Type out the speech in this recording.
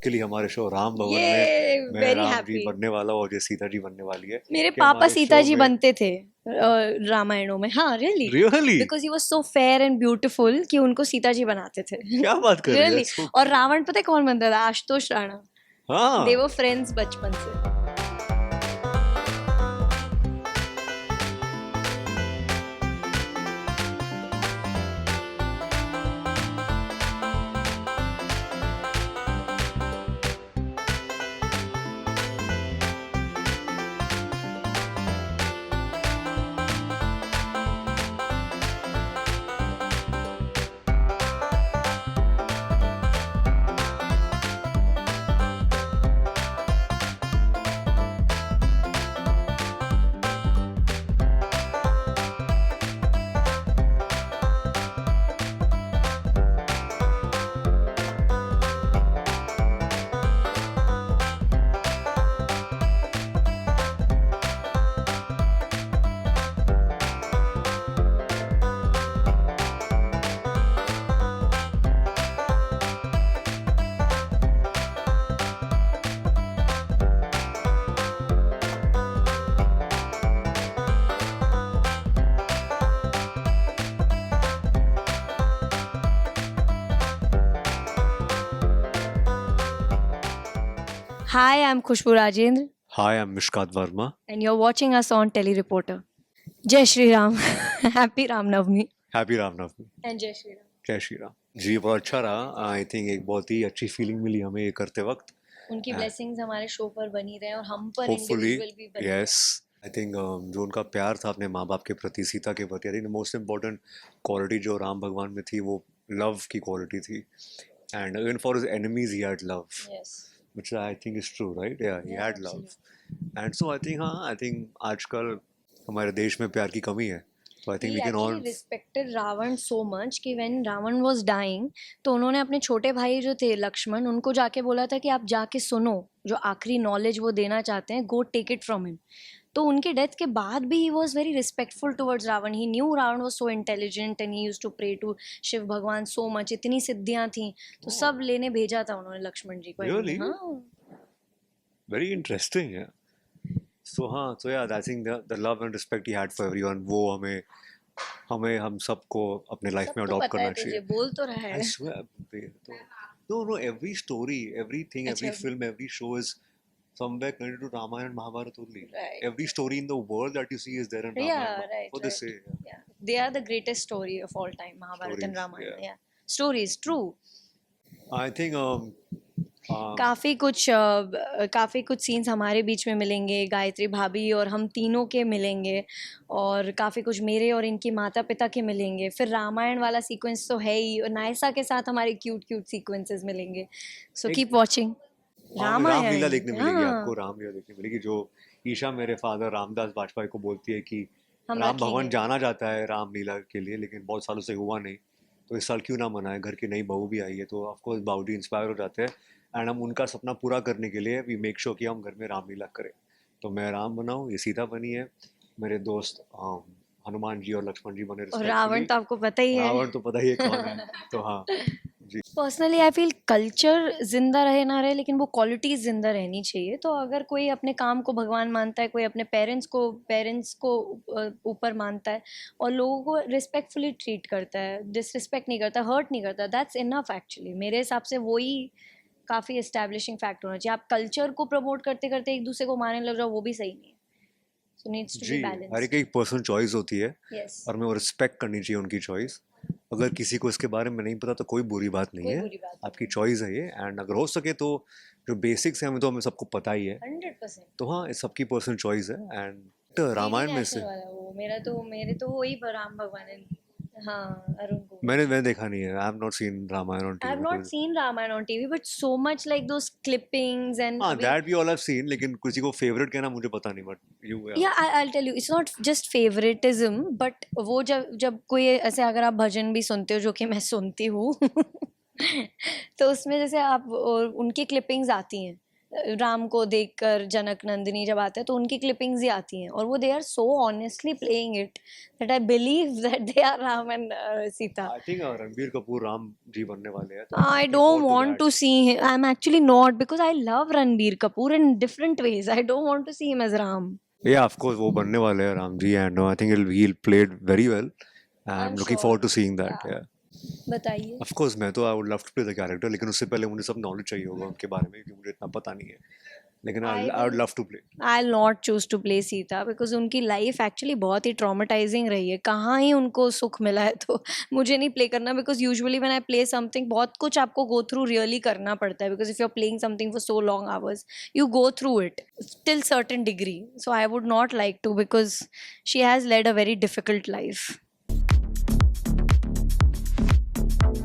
के लिए हमारे शो राम भवन में ये मैं वेरी राम जी हैप्पी। बनने वाला हूँ और ये सीता जी बनने वाली है। मेरे कि पापा हमारे सीता शो जी में बनते थे रामायणों में। हाँ really, really because he was so fair and beautiful कि उनको सीता जी बनाते थे। क्या बात कर रही है रियली। सो और रावण पता है कौन बनता था? आशुतोष राणा। दे हाँ वर फ्रेंड्स बचपन से। Hi, I'm Khushbu Rajendra, hi I am Mishkat Verma and you're watching us on TellyReporter. Jai Shri Ram. Happy Ram Navami. Happy Ramnavami And Jai Shri Ram. जय श्री राम जी। बहुत अच्छा रहा। आई थिंक एक बहुत ही अच्छी फीलिंग मिली हमें ये करते वक्त। उनकी ब्लेसिंग्स हमारे शो पर बनी रहे और हम पर होपफुली इंडिविजुअल भी बनी यस। आई थिंक जो उनका प्यार था अपने माँ बाप के प्रति, सीता के प्रति, I think most important quality जो राम भगवान में थी वो लव की क्वालिटी थी। And even for his enemies he had love, रहे। Yes. which I think is true, right? Yeah, he Yeah, had absolutely. love. And so I think हाँ, I think आजकल हमारे देश में प्यार की कमी है, तो I think He we can all actually respected Ravan so much कि when Ravan was dying तो उन्होंने अपने छोटे भाई जो थे लक्ष्मण उनको जाके बोला था कि आप जाके सुनो जो आखिरी नॉलेज वो देना चाहते हैं, go take it from him. तो उनके डेथ के बाद भी he was very respectful towards Ravan. He knew Ravan was so intelligent and he used to pray to Shiv भगवान सो मच। इतनी सिद्धियां थी तो सब लेने भेजा था उन्होंने लक्ष्मण जी को। Really? हाँ very interesting, yeah. So हाँ, so yeah, I think the love and respect he had for everyone वो हमें हमें हम सबको अपने लाइफ सब में तो अडॉप्ट पता है करना तुझे, चाहिए। बोल तो रहा I है। swear, तो no, every story, everything, every अच्छा film, every show is somewhere connected to Ramayana and Mahabharata only. right. Every story in the world that you see is there in Yeah, Ramayana. right, For the right. say, yeah. Yeah, they are the greatest story of all time, Mahabharata and Stories, Ramayana. yeah. Yeah, stories, true. I think काफ़ी कुछ scenes हमारे बीच में मिलेंगे, गायत्री भाभी और हम तीनों के मिलेंगे, और काफ़ी कुछ मेरे और इनकी माता पिता के मिलेंगे। फिर रामायण वाला सीक्वेंस तो है ही, और नायसा के साथ हमारे क्यूट क्यूट सीक्वेंसेस मिलेंगे। So keep watching Ramlila Ramayan. देखने मिलेगी आपको, हाँ, रामलीला देखने मिलेगी जो ईशा मेरे फादर रामदास वाजपेयी को बोलती है कि हम राम भवन रखेंगे। जाना जाता है रामलीला के लिए, लेकिन बहुत सालों से हुआ नहीं, तो इस साल क्यों ना मनाए। घर की नई बहू भी आई है तो ऑफकोर्स बाबूजी इंस्पायर हो जाते हैं, एंड हम उनका सपना पूरा करने के लिए वी मेक श्योर कि हम घर में रामलीला करें। तो मैं राम बना हूँ, ये सीता बनी है, मेरे दोस्त हनुमान जी और लक्ष्मण जी बने और रावण रिस्पेक्टफुली। तो आपको पता ही है। रावण तो पता ही है कौन है। तो हाँ जी। पर्सनली आई फील कल्चर जिंदा रहे ना रहे, लेकिन वो क्वालिटीज जिंदा रहनी चाहिए। तो अगर कोई अपने काम को भगवान मानता है, कोई अपने पेरेंट्स को ऊपर मानता है और लोगों को रिस्पेक्टफुली ट्रीट करता है, डिसरिस्पेक्ट नहीं करता, हर्ट नहीं करता, दैट्स इनफ एक्चुअली। मेरे हिसाब से वही काफ़ी एस्टैब्लिशिंग फैक्ट होना चाहिए। आप कल्चर को प्रमोट करते करते एक दूसरे को मारने लग जाओ, वो भी सही नहीं है। सो नीड्स टू जी, बी हर एक बैलेंस्ड। एक पर्सनल चॉइस होती है यस, और हमें वो रिस्पेक्ट करनी चाहिए उनकी चॉइस। अगर किसी को इसके बारे में नहीं पता तो कोई बुरी बात नहीं कोई है, बुरी बात आपकी नहीं चॉइस है ये। एंड अगर हो सके तो जो बेसिक्स हैं हमें तो हमें सबको पता ही है, है। 100%। तो हाँ, ये सबकी पर्सनल चॉइस है। एंड डीडी रामायण में नेशनल से वाला वो मेरे तो वही पर राम भगवान है। हाँ, अरुण को। मैंने देखा नहीं है, I have not seen Ramayan on I TV have not मतलब। seen Ramayana on TV, but so much like those clippings and हाँ, अभी that we all have seen, लेकिन किसी को फेवरेट कहना मुझे पता नहीं, but you yeah, I'll tell you, it's not just favoritism, but वो जब जब कोई ऐसे, अगर आप भजन भी सुनते हो जो कि मैं सुनती हूँ तो उसमें जैसे आप उनकी क्लिपिंग्स आती हैं राम को देखकर जनक नंदिनी जब आते हैं तो उनकी क्लिपिंग्स ही आती हैं और वो they are so honestly playing it that I believe that they are Ram and Sita. I think Ranbir Kapoor Ram ji बनने वाले हैं, तो I looking don't forward to want that. to see him. I'm actually not because I love Ranbir Kapoor in different ways. I don't want to see him as Ram. Yeah, of course, वो बनने वाले हैं Ram ji, and I think he'll play it very well. I'm I'm looking sure. forward to seeing that. Yeah. Yeah. बताइए. Of course, मैं तो I would love to play the character, लेकिन उससे पहले मुझे सब knowledge चाहिए होगा उनके बारे में, क्योंकि मुझे इतना पता नहीं है. लेकिन I would love to play. I'll not choose to play Sita because उनकी लाइफ एक्चुअली बहुत ही ट्रॉमेटाइजिंग रही है. कहाँ ही उनको सुख मिला है, तो मुझे नहीं प्ले करना because usually when I play something बहुत कुछ आपको गो थ्रू रियली करना पड़ता है because if you are playing something for so long hours you go through it till certain degree. So I would not like to because she has led a very difficult life.